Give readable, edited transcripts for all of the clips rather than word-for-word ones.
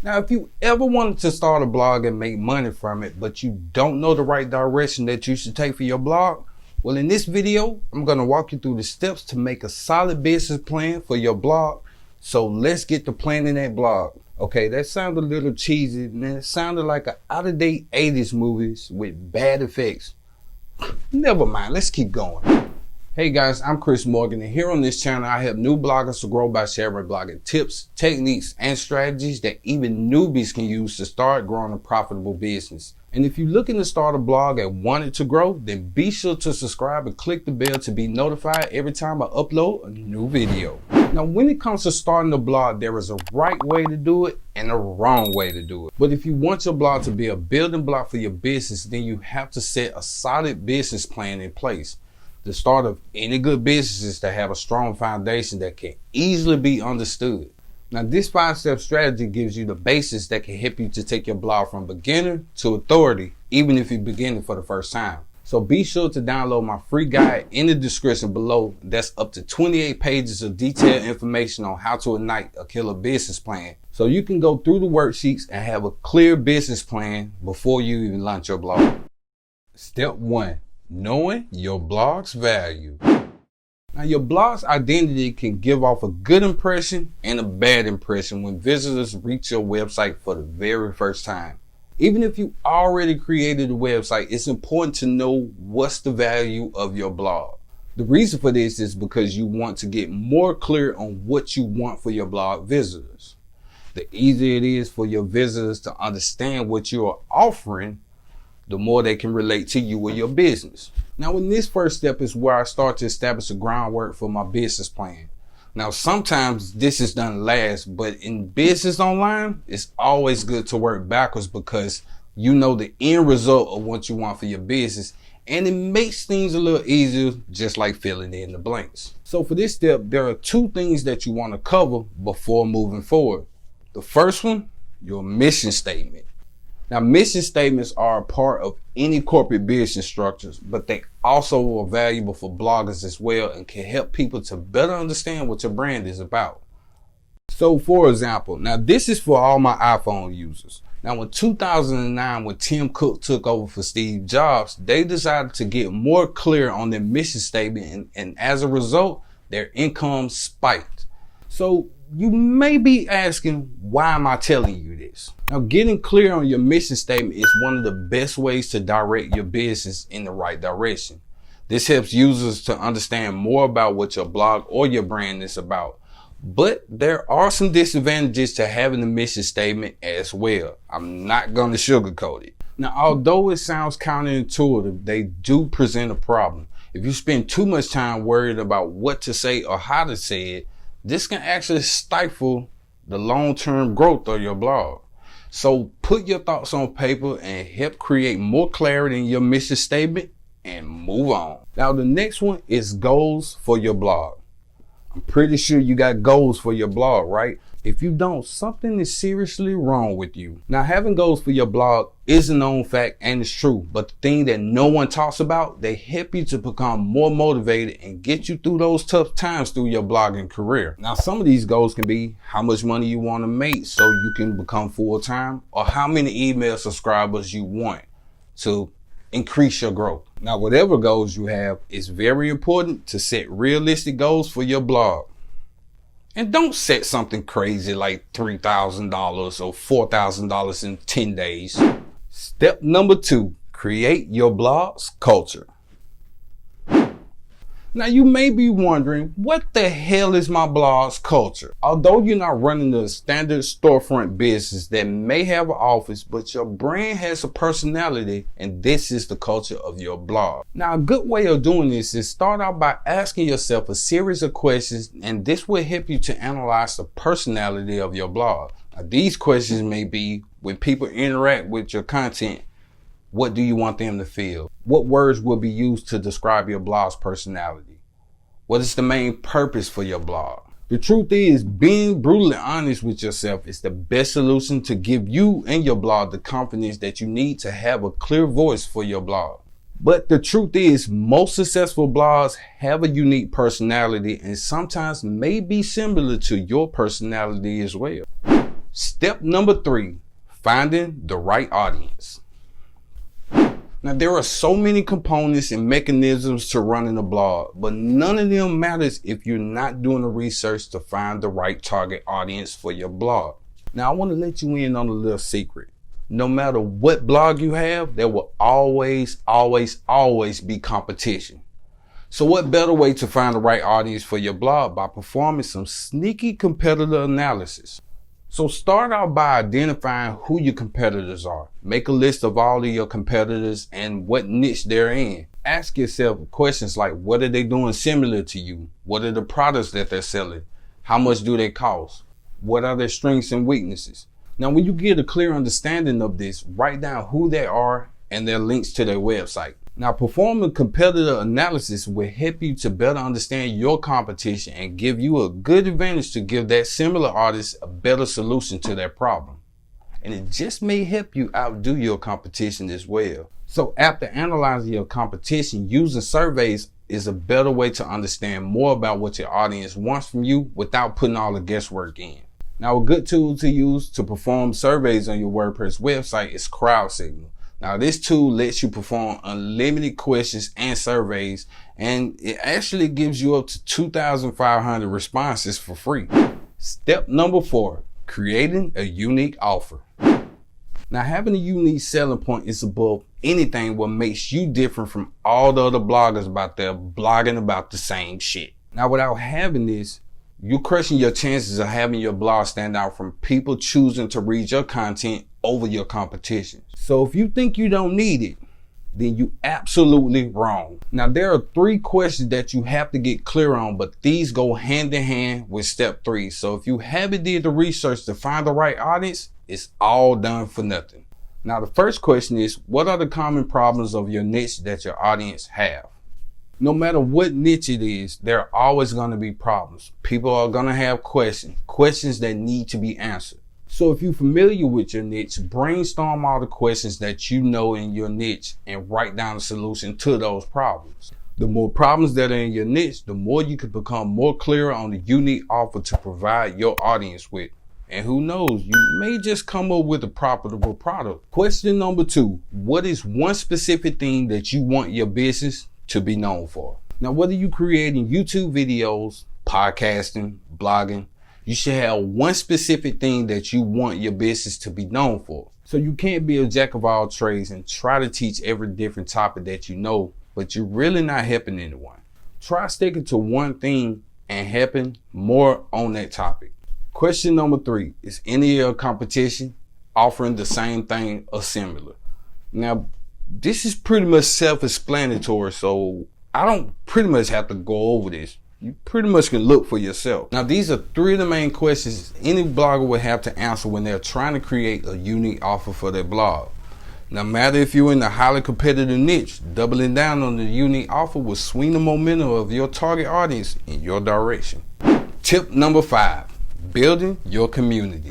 Now, if you ever wanted to start a blog and make money from it, but you don't know the right direction that you should take for your blog, well, in this video, I'm going to walk you through the steps to make a solid business plan for your blog. So let's get to planning that blog. Okay, that sounded a little cheesy, and it sounded like an out-of-date 80s movies with bad effects. Never mind, let's keep going. Hey guys, I'm Chris Morgan, and here on this channel, I help new bloggers to grow by sharing blogging tips, techniques, and strategies that even newbies can use to start growing a profitable business. And if you're looking to start a blog and want it to grow, then be sure to subscribe and click the bell to be notified every time I upload a new video. Now, when it comes to starting a blog, there is a right way to do it and a wrong way to do it. But if you want your blog to be a building block for your business, then you have to set a solid business plan in place. The start of any good business is to have a strong foundation that can easily be understood. Now, this 5-step strategy gives you the basis that can help you to take your blog from beginner to authority, even if you're beginning for the first time. So be sure to download my free guide in the description below. That's up to 28 pages of detailed information on how to ignite a killer business plan. So you can go through the worksheets and have a clear business plan before you even launch your blog. Step 1. Knowing your blog's value. Now, your blog's identity can give off a good impression and a bad impression when visitors reach your website for the very first time. Even if you already created a website, it's important to know what's the value of your blog. The reason for this is because you want to get more clear on what you want for your blog visitors. The easier it is for your visitors to understand what you are offering, the more they can relate to you or your business. Now, in this first step is where I start to establish the groundwork for my business plan. Now, sometimes this is done last, but in business online, it's always good to work backwards because you know the end result of what you want for your business, and it makes things a little easier, just like filling in the blanks. So for this step, there are 2 things that you want to cover before moving forward. The first one, your mission statement. Now, mission statements are a part of any corporate business structures, but they also are valuable for bloggers as well and can help people to better understand what your brand is about. So, for example, now this is for all my iPhone users. Now, in 2009, when Tim Cook took over for Steve Jobs, they decided to get more clear on their mission statement, and as a result, their income spiked. So, you may be asking, why am I telling you this? Now, getting clear on your mission statement is one of the best ways to direct your business in the right direction. This helps users to understand more about what your blog or your brand is about. But there are some disadvantages to having a mission statement as well. I'm not going to sugarcoat it. Now, although it sounds counterintuitive, they do present a problem. If you spend too much time worried about what to say or how to say it, this can actually stifle the long-term growth of your blog. So put your thoughts on paper and help create more clarity in your mission statement and move on. Now, the next one is goals for your blog. I'm pretty sure you got goals for your blog, right? If you don't, something is seriously wrong with you. Now, having goals for your blog is a known fact and it's true, but the thing that no one talks about, they help you to become more motivated and get you through those tough times through your blogging career. Now, some of these goals can be how much money you want to make so you can become full-time, or how many email subscribers you want to increase your growth. Now, whatever goals you have, it's very important to set realistic goals for your blog. And don't set something crazy like $3,000 or $4,000 in 10 days. Step number 2, create your blog's culture. Now, you may be wondering, what the hell is my blog's culture? Although you're not running a standard storefront business that may have an office, but your brand has a personality, and this is the culture of your blog. Now, a good way of doing this is start out by asking yourself a series of questions, and this will help you to analyze the personality of your blog. Now, these questions may be, when people interact with your content, what do you want them to feel? What words will be used to describe your blog's personality? What is the main purpose for your blog? The truth is, being brutally honest with yourself is the best solution to give you and your blog the confidence that you need to have a clear voice for your blog. But the truth is, most successful blogs have a unique personality and sometimes may be similar to your personality as well. Step number 3, finding the right audience. Now, there are so many components and mechanisms to running a blog, but none of them matters if you're not doing the research to find the right target audience for your blog. Now, I want to let you in on a little secret. No matter what blog you have, there will always be competition. So what better way to find the right audience for your blog by performing some sneaky competitor analysis? So start out by identifying who your competitors are. Make a list of all of your competitors and what niche they're in. Ask yourself questions like, what are they doing similar to you? What are the products that they're selling? How much do they cost? What are their strengths and weaknesses? Now, when you get a clear understanding of this, write down who they are and their links to their website. Now, performing competitor analysis will help you to better understand your competition and give you a good advantage to give that similar artist a better solution to their problem. And it just may help you outdo your competition as well. So after analyzing your competition, using surveys is a better way to understand more about what your audience wants from you without putting all the guesswork in. Now, a good tool to use to perform surveys on your WordPress website is CrowdSignal. Now, this tool lets you perform unlimited questions and surveys, and it actually gives you up to 2,500 responses for free. Step number 4, creating a unique offer. Now, having a unique selling point is above anything what makes you different from all the other bloggers out there blogging about the same shit. Now, without having this, you're crushing your chances of having your blog stand out from people choosing to read your content over your competition. So if you think you don't need it, then you absolutely wrong. Now, there are 3 questions that you have to get clear on, but these go hand in hand with step 3. So if you haven't did the research to find the right audience, it's all done for nothing. Now, the first question is, what are the common problems of your niche that your audience have? No matter what niche it is, there are always going to be problems. People are going to have questions that need to be answered. So if you're familiar with your niche, brainstorm all the questions that you know in your niche and write down a solution to those problems. The more problems that are in your niche, the more you can become more clear on the unique offer to provide your audience with. And who knows, you may just come up with a profitable product. Question number 2, what is one specific thing that you want your business to be known for? Now, whether you creating YouTube videos, podcasting, blogging, you should have one specific thing that you want your business to be known for. So you can't be a jack of all trades and try to teach every different topic that you know, but you're really not helping anyone. Try sticking to one thing and helping more on that topic. Question number 3, is any of your competition offering the same thing or similar? Now, this is pretty much self-explanatory, so I don't pretty much have to go over this. You pretty much can look for yourself. Now, these are 3 of the main questions any blogger will have to answer when they're trying to create a unique offer for their blog. No matter if you're in a highly competitive niche, doubling down on the unique offer will swing the momentum of your target audience in your direction. Tip number 5, building your community.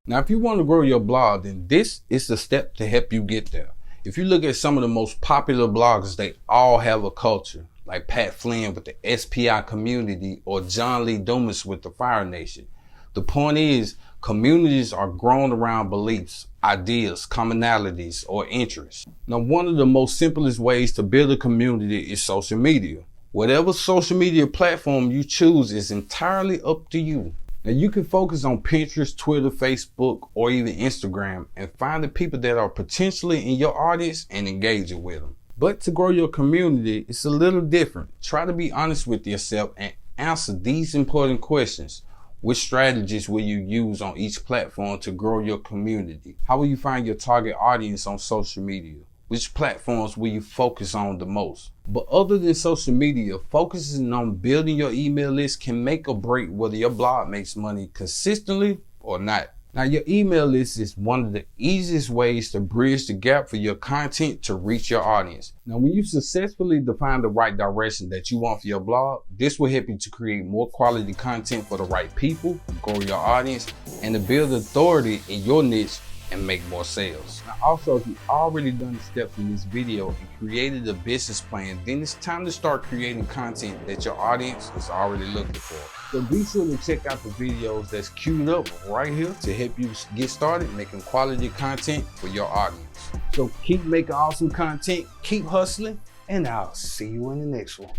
Now, if you want to grow your blog, then this is the step to help you get there. If you look at some of the most popular bloggers, they all have a culture, like Pat Flynn with the SPI community or John Lee Dumas with the Fire Nation. The point is, communities are grown around beliefs, ideas, commonalities, or interests. Now, one of the most simplest ways to build a community is social media. Whatever social media platform you choose is entirely up to you. Now, you can focus on Pinterest, Twitter, Facebook, or even Instagram and find the people that are potentially in your audience and engage with them. But to grow your community, it's a little different. Try to be honest with yourself and answer these important questions. Which strategies will you use on each platform to grow your community? How will you find your target audience on social media? Which platforms will you focus on the most? But other than social media, focusing on building your email list can make or break whether your blog makes money consistently or not. Now, your email list is one of the easiest ways to bridge the gap for your content to reach your audience. Now, when you successfully define the right direction that you want for your blog, this will help you to create more quality content for the right people, grow your audience, and to build authority in your niche and make more sales. Now also, if you've already done the steps in this video and created a business plan, then it's time to start creating content that your audience is already looking for. So be sure to check out the videos that's queued up right here to help you get started making quality content for your audience. So keep making awesome content, keep hustling, and I'll see you in the next one.